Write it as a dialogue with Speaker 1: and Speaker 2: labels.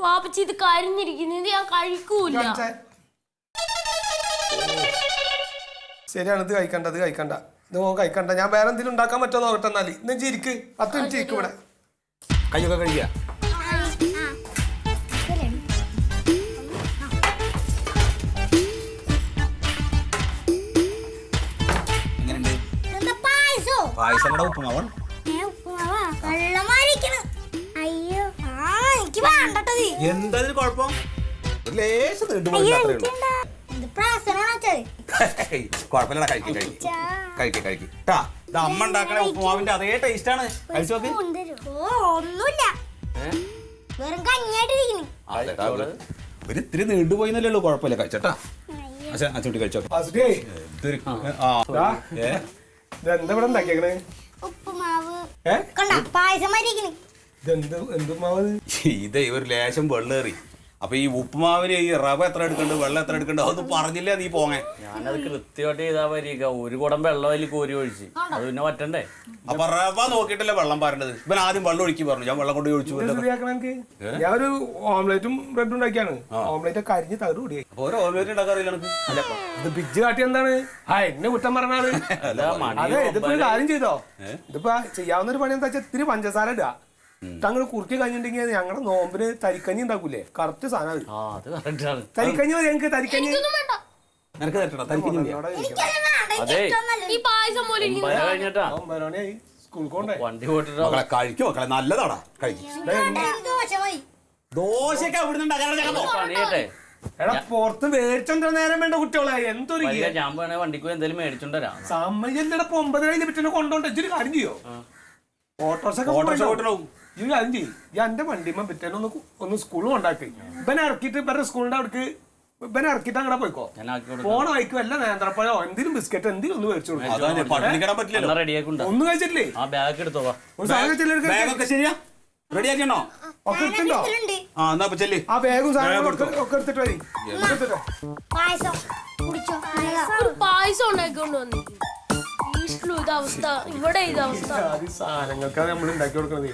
Speaker 1: വാപ്പച്ചി ഇത് കരിഞ്ഞിരിക്കുന്നത് ഞാൻ കഴിക്കൂല.
Speaker 2: ശരിയാണ്, ഇത് കഴിക്കണ്ട, ഇത് കഴിക്കണ്ട, ഇത് കഴിക്കണ്ട. ഞാൻ വേറെ എന്തെങ്കിലും ഉണ്ടാക്കാൻ പറ്റുമോ നോക്കട്ടെ. എന്നാല് ഇന്ന് ഇരിക്ക്, 10 മിനിറ്റ് ഇരിക്കും ഇവിടെ.
Speaker 3: കയ്യൊക്കെ കഴിക്കുക. പായസം കൂടെ ഉപ്പുമാവൻ എന്തായാലും കുഴപ്പം ലേശം കുഴപ്പമില്ലടാ. കഴിക്കും ട്ടാ. ഇത് അമ്മ ഉണ്ടാക്കണ ഉപ്പുമാവിന്റെ അതേ ടേസ്റ്റ് ആണ്. കഴിച്ചു നോക്ക്. ഒരു ഇത്തിരി നീണ്ടുപോയിന്നല്ലേ ഉള്ളൂ, കുഴപ്പമില്ല. കഴിച്ചോട്ടാ. അച്ഛൻ കഴിച്ചോ.
Speaker 2: എന്താ ഇവിടെ ഉണ്ടാക്കിയേക്കണേ?
Speaker 3: ഇതേ ഒരു ലേശം വെള്ളേറി. അപ്പൊ ഈ ഉപ്പുമാവിന് ഈ റവ എത്ര എടുക്കണ്ട്, വെള്ളം എത്ര എടുക്കണ്ട്, അതൊന്നും പറഞ്ഞില്ല നീ പോങ്ങേ.
Speaker 4: ഞാനത് കൃത്യമായിട്ട് ചെയ്താ പരിക്ക. ഒരു കുടം വെള്ളം അതിൽ കോരി ഒഴിച്ച് അത് പിന്നെ പറ്റണ്ടേ.
Speaker 3: അപ്പൊ റവ നോക്കിയിട്ടല്ലേ വെള്ളം പാരേണ്ടത്. ഇവൻ ആദ്യം വെള്ളം ഒഴിക്കി പറഞ്ഞു, ഞാൻ വെള്ളം കൊണ്ട് ഒഴിച്ചു.
Speaker 2: ഞാൻ ഒരു ഓംലേറ്റും ബ്രെഡും ഉണ്ടാക്കിയാണ്. ഓംലേറ്റ് കരിഞ്ഞ് തകർ കൂടിയായി.
Speaker 3: അപ്പൊ ഒരു ഓംലേറ്റ് ഉണ്ടാക്കാറില്ല എനിക്ക്.
Speaker 2: ഇത് പിജ്ജ് കാട്ടി എന്താണ്? എന്നെ കുറ്റം പറഞ്ഞാണ്. അതെ, ഇതിപ്പോ ഒരു കാര്യം ചെയ്തോ. ഇതിപ്പോ ചെയ്യാവുന്ന ഒരു പണി എന്താ വെച്ചാൽ ഇത്തിരി പഞ്ചസാര ഇടുക. തങ്ങൾ കുറുക്കി കഴിഞ്ഞിട്ടുണ്ടെങ്കിൽ ഞങ്ങളുടെ നോമ്പിന് തരിക്കഞ്ഞി ഉണ്ടാക്കൂലേ, കറക്റ്റ് സാധനം. തരിക്കഞ്ഞി മതി ഞങ്ങക്ക്. തരിക്കഞ്ഞി
Speaker 3: നിനക്ക് തരട്ടോ? തരിക്കഞ്ഞി
Speaker 4: വണ്ടി പോയിട്ടോ.
Speaker 3: മക്കളെ കഴിക്കും, മക്കളെ നല്ലതാടാ. കഴിക്കും. ദോശയൊക്കെ
Speaker 4: പണിയട്ടെ.
Speaker 2: എടാ പുറത്ത് മേടിച്ചോണ്ട നേരം വേണ്ട കുട്ടികളെ. എന്തൊരു
Speaker 4: ഞാൻ വേണേ വണ്ടിക്ക് എന്തെങ്കിലും മേടിച്ചോണ്ടരാ.
Speaker 2: സമയല്ലട 9 ലിമിറ്റിനെ കൊണ്ടോണ്ട് ഇച്ചിരി കാര്യം ചെയ്യോ. ഓട്ടോറിക്ഷ ഈ കാര്യം ചെയ്യും. ഞാൻ എന്റെ വണ്ടിമ്മ പിറ്റേന്ന് ഒന്ന് സ്കൂളിൽ കൊണ്ടാക്കി ഇവനെ ഇറക്കിയിട്ട് ഇവരുടെ സ്കൂളിന്റെ അവിടേക്ക് ഇവനെ ഇറക്കിയിട്ട് അങ്ങനെ പോയിക്കോ. പോണ വൈക്കും വല്ല നേന്ത്രപ്പഴോ എന്തെങ്കിലും ബിസ്ക്കറ്റ് എന്തെങ്കിലും ഒന്ന് മേടിച്ചു കൊടുക്കും. ഒന്നും കഴിച്ചിട്ടില്ലേ?
Speaker 4: ആ ബാഗ് എടുത്തോ.
Speaker 2: ഒരു സാധനം
Speaker 3: ശരിയാ റെഡിയാക്കണോ?
Speaker 2: ഒക്കെ എടുത്തിട്ടുണ്ടോ?
Speaker 3: ആ
Speaker 2: ബാഗും സാധനങ്ങളും ഒക്കെ എടുത്തിട്ട് വരി.
Speaker 1: ഒരു പായസം ഉണ്ടാക്കിക്കൊണ്ട് വന്നിരിക്കും. വീട്ടിലും ഇതവസ്ഥ, ഇവിടെ ഇതവസ്ഥ.
Speaker 2: സാധനങ്ങൾക്കാണ് നമ്മൾ ഉണ്ടാക്കി കൊടുക്കണത്.